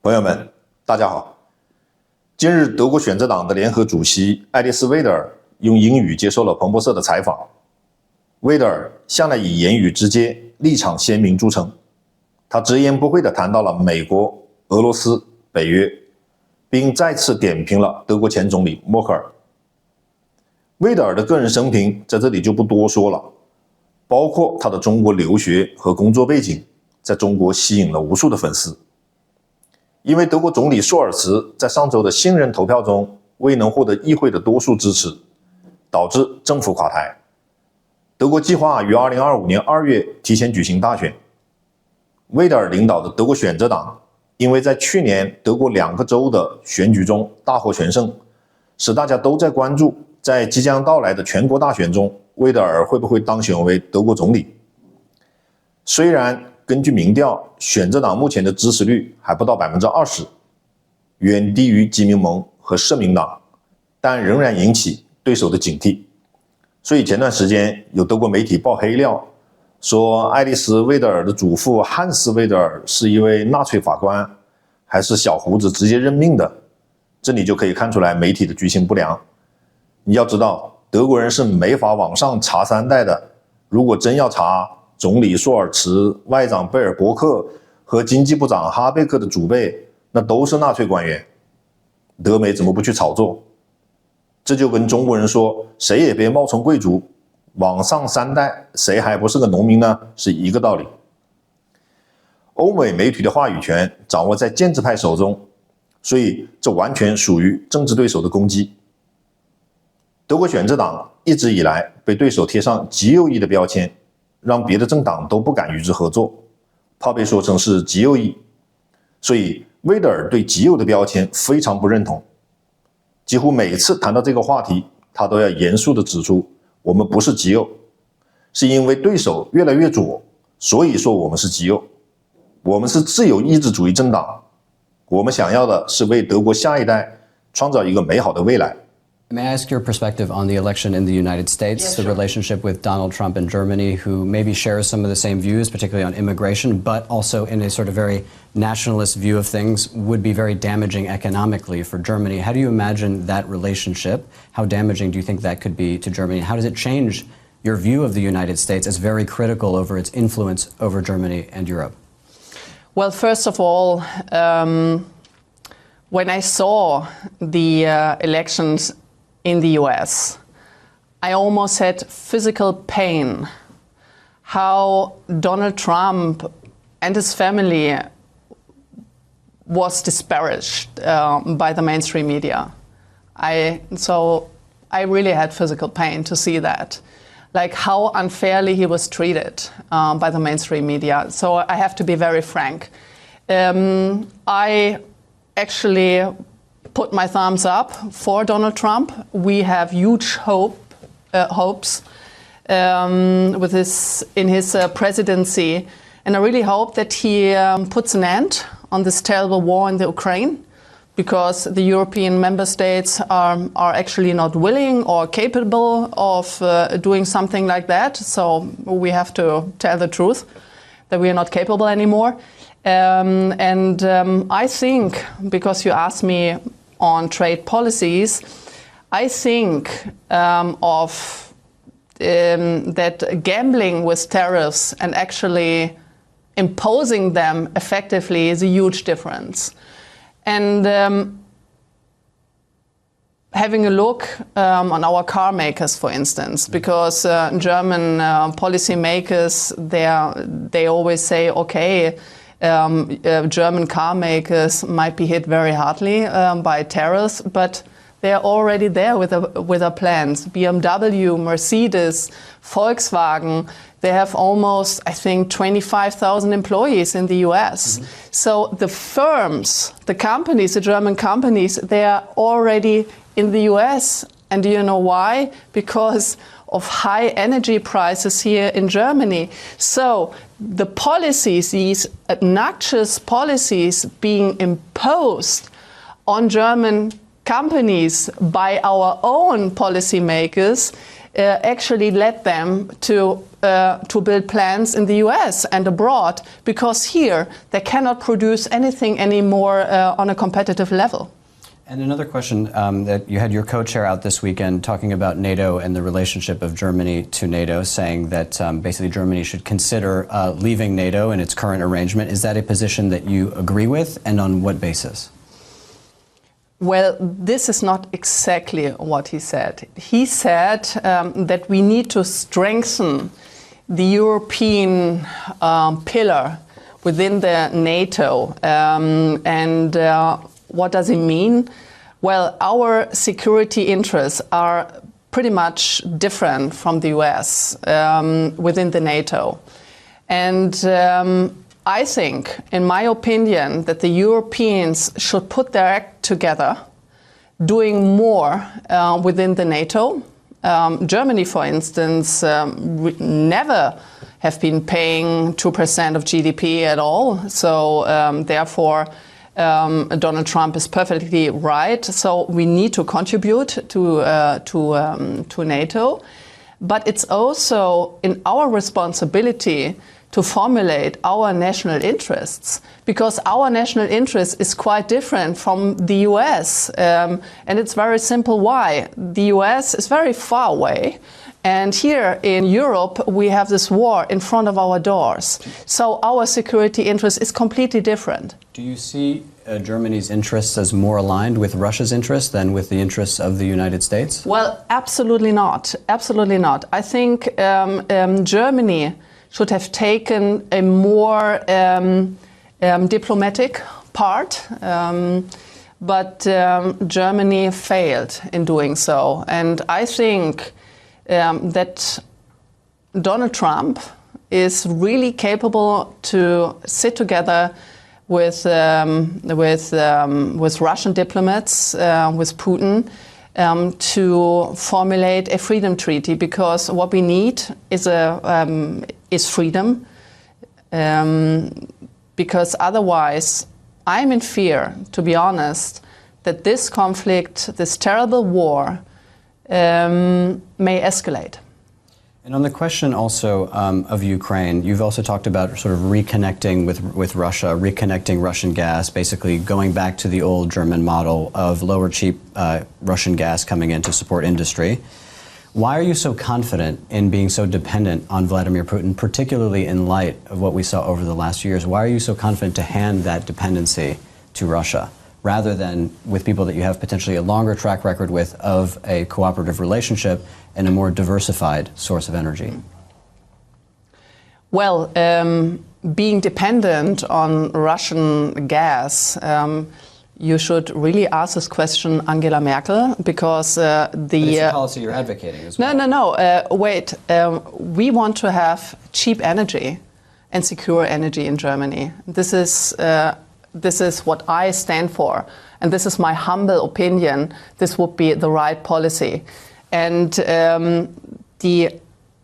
朋友们，大家好。近日，德国选择党的联合主席爱丽丝·魏德尔用英语接受了彭博社的采访。魏德尔向来以言语直接、立场鲜明著称，他直言不讳地谈到了美国、俄罗斯、北约，并再次点评了德国前总理默克尔。魏德尔的个人生平在这里就不多说了，包括他的中国留学和工作背景，在中国吸引了无数的粉丝。因为德国总理舒尔茨在上周的信任投票中未能获得议会的多数支持，导致政府垮台。德国计划于2025年2月提前举行大选。魏德尔领导的德国选择党因为在去年德国2个州的选举中大获全胜，使大家都在关注在即将到来的全国大选中，魏德尔会不会当选为德国总理。虽然根据民调，选择党目前的支持率还不到 20%， 远低于基民盟和社民党，但仍然引起对手的警惕。所以前段时间有德国媒体爆黑料，说爱丽丝·魏德尔的祖父汉斯·魏德尔是一位纳粹法官，还是小胡子直接任命的。这里就可以看出来媒体的居心不良。你要知道，德国人是没法往上查3代的，如果真要查，总理舒尔茨、外长贝尔伯克和经济部长哈贝克的祖辈，那都是纳粹官员。德媒怎么不去炒作？这就跟中国人说谁也别冒充贵族，往上3代谁还不是个农民呢？是一个道理。欧美媒体的话语权掌握在建制派手中，所以这完全属于政治对手的攻击。德国选择党一直以来被对手贴上极右翼的标签，让别的政党都不敢与之合作，怕被说成是极右翼。所以魏德尔对极右的标签非常不认同，几乎每次谈到这个话题，他都要严肃地指出，我们不是极右，是因为对手越来越左，所以说我们是极右。我们是自由意志主义政党，我们想要的是为德国下一代创造一个美好的未来。May I ask your perspective on the election in the United States, Yes, the sure. relationship with Donald Trump and Germany, who maybe shares some of the same views, particularly on immigration, but also in a sort of very nationalist view of things, would be very damaging economically for Germany. How do you imagine that relationship? How damaging do you think that could be to Germany? How does it change your view of the United States as very critical over its influence over Germany and Europe? Well, first of all, when I saw the elections in the US, I almost had physical pain how Donald Trump and his family was disparaged by the mainstream media. So I really had physical pain to see that, like how unfairly he was treated by the mainstream media. So I have to be very frank. I actually put my thumbs up for Donald Trump. We have huge hopes with in his presidency, and I really hope that he puts an end on this terrible war in the Ukraine, because the European member states are actually not willing or capable of doing something like that. So we have to tell the truth that we are not capable anymore. I think, because you asked me on trade policies, I think that gambling with tariffs and actually imposing them effectively is a huge difference. And having a look on our car makers, for instance, because German policymakers, they always say, okay, German car makers might be hit very hardly by tariffs, but they're already there with their plans. BMW, Mercedes, Volkswagen, they have almost, I think, 25,000 employees in the US. Mm-hmm. So the firms, the companies, the German companies, they are already in the US. And do you know why? Because of high energy prices here in Germany. So the policies, these obnoxious policies being imposed on German companies by our own policymakers actually led them to to build plants in the US and abroad, because here they cannot produce anything anymore on a competitive level. And another question, that you had your co-chair out this weekend talking about NATO and the relationship of Germany to NATO, saying that basically Germany should consider leaving NATO in its current arrangement. Is that a position that you agree with, and on what basis? Well, this is not exactly what he said. He said that we need to strengthen the European pillar within the NATO. What does it mean? Well, our security interests are pretty much different from the US within the NATO. And I think, in my opinion, that the Europeans should put their act together, doing more within the NATO. Germany, for instance, never have been paying 2% of GDP at all. So therefore, Donald Trump is perfectly right. So we need to contribute to NATO. But it's also in our responsibility to formulate our national interests, because our national interest is quite different from the US. And it's very simple why. The US is very far away. And here in Europe, we have this war in front of our doors. So our security interest is completely different. Do you see Germany's interests as more aligned with Russia's interests than with the interests of the United States? Well, absolutely not. Absolutely not. I think Germany should have taken a more diplomatic part, but Germany failed in doing so. And I think that Donald Trump is really capable to sit together with Russian diplomats, with Putin, to formulate a freedom treaty, because what we need is freedom, because otherwise I'm in fear, to be honest, that this conflict, this terrible war, may escalate. And on the question also of Ukraine, you've also talked about sort of reconnecting with Russia, reconnecting Russian gas, basically going back to the old German model of lower cheap Russian gas coming in to support industry. Why are you so confident in being so dependent on Vladimir Putin, particularly in light of what we saw over the last few years? Why are you so confident to hand that dependency to Russia, rather than with people that you have potentially a longer track record with of a cooperative relationship and a more diversified source of energy? Well, being dependent on Russian gas, you should really ask this question Angela Merkel, because But it's a policy you're advocating as well. No. Wait. We want to have cheap energy and secure energy in Germany. This is what I stand for, and this is my humble opinion. This would be the right policy. And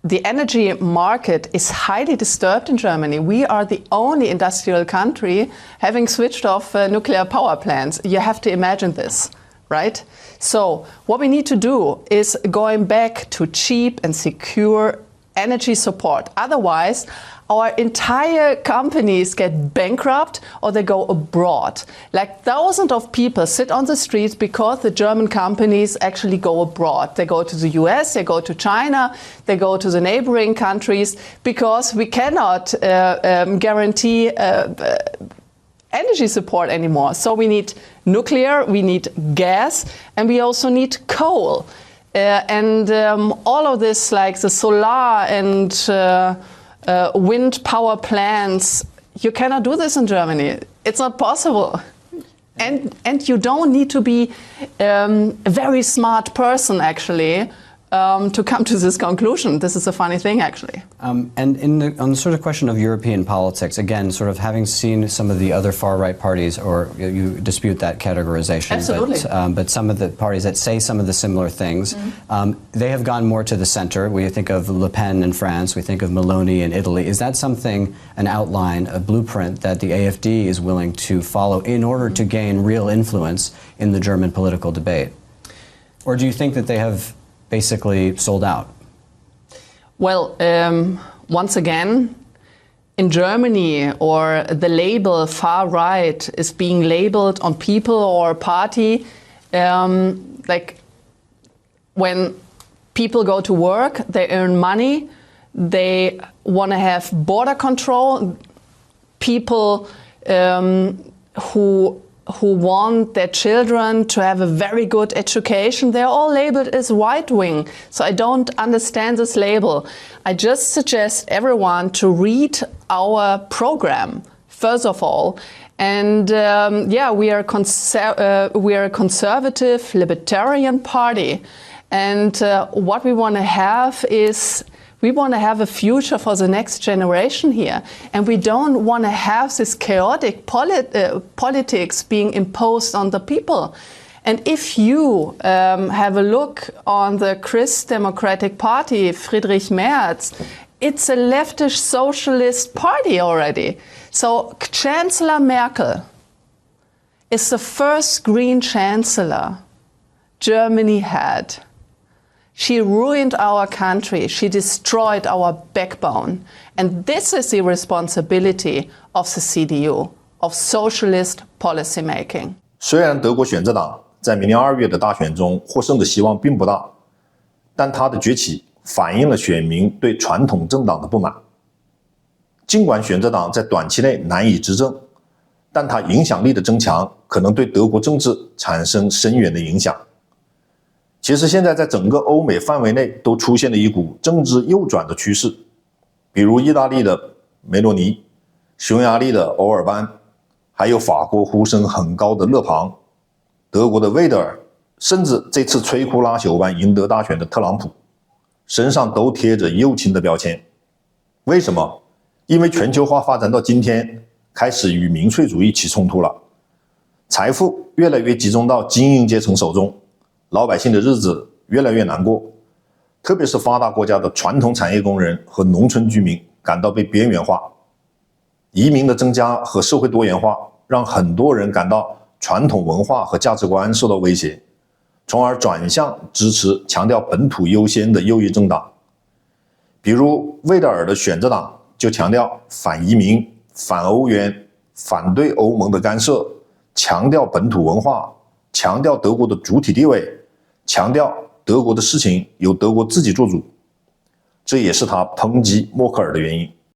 the energy market is highly disturbed in Germany. We are the only industrial country having switched off nuclear power plants. You have to imagine this, right? So what we need to do is going back to cheap and secure energy support. Otherwise, our entire companies get bankrupt or they go abroad. Like thousands of people sit on the streets because the German companies actually go abroad. They go to the US, they go to China, they go to the neighboring countries, because we cannot guarantee energy support anymore. So we need nuclear, we need gas, and we also need coal. All of this, like the solar and wind power plants, you cannot do this in Germany. It's not possible. And you don't need to be a very smart person, actually, to come to this conclusion. This is a funny thing, actually. And on the sort of question of European politics, again, sort of having seen some of the other far-right parties, or you dispute that categorization, absolutely. But some of the parties that say some of the similar things, they have gone more to the center. We think of Le Pen in France, we think of Meloni in Italy. Is that something, an outline, a blueprint that the AfD is willing to follow in order to gain real influence in the German political debate? Or do you think that they have basically sold out? Well, once again, in Germany, or the label far right is being labeled on people or party, like when people go to work, they earn money, they want to have border control. People who want their children to have a very good education, they're all labeled as right-wing. So I don't understand this label. I just suggest everyone to read our program, first of all. And we are a conservative, libertarian party. And what we want to have is, we want to have a future for the next generation here. And we don't want to have this chaotic politics being imposed on the people. And if you have a look on the Christ Democratic Party, Friedrich Merz, it's a leftist socialist party already. So Chancellor Merkel is the first green chancellor Germany had. She ruined our country. She destroyed our backbone. And this is the responsibility of the CDU, of socialist policy making. 虽然德国选择党在明年2月的大选中获胜的希望并不大，但它的崛起反映了选民对传统政党的不满。尽管选择党在短期内难以执政，但它影响力的增强可能对德国政治产生深远的影响。其实现在在整个欧美范围内都出现了一股政治右转的趋势，比如意大利的梅洛尼、匈牙利的欧尔班，还有法国呼声很高的勒庞、德国的魏德尔，甚至这次摧枯拉朽般赢得大选的特朗普，身上都贴着右倾的标签。为什么？因为全球化发展到今天，开始与民粹主义起冲突了，财富越来越集中到精英阶层手中，老百姓的日子越来越难过，特别是发达国家的传统产业工人和农村居民感到被边缘化。移民的增加和社会多元化让很多人感到传统文化和价值观受到威胁，从而转向支持强调本土优先的右翼政党。比如魏德尔的选择党就强调反移民、反欧元、反对欧盟的干涉，强调本土文化，强调德国的主体地位，强调德国的事情由德国自己做主，这也是他抨击默克尔的原因。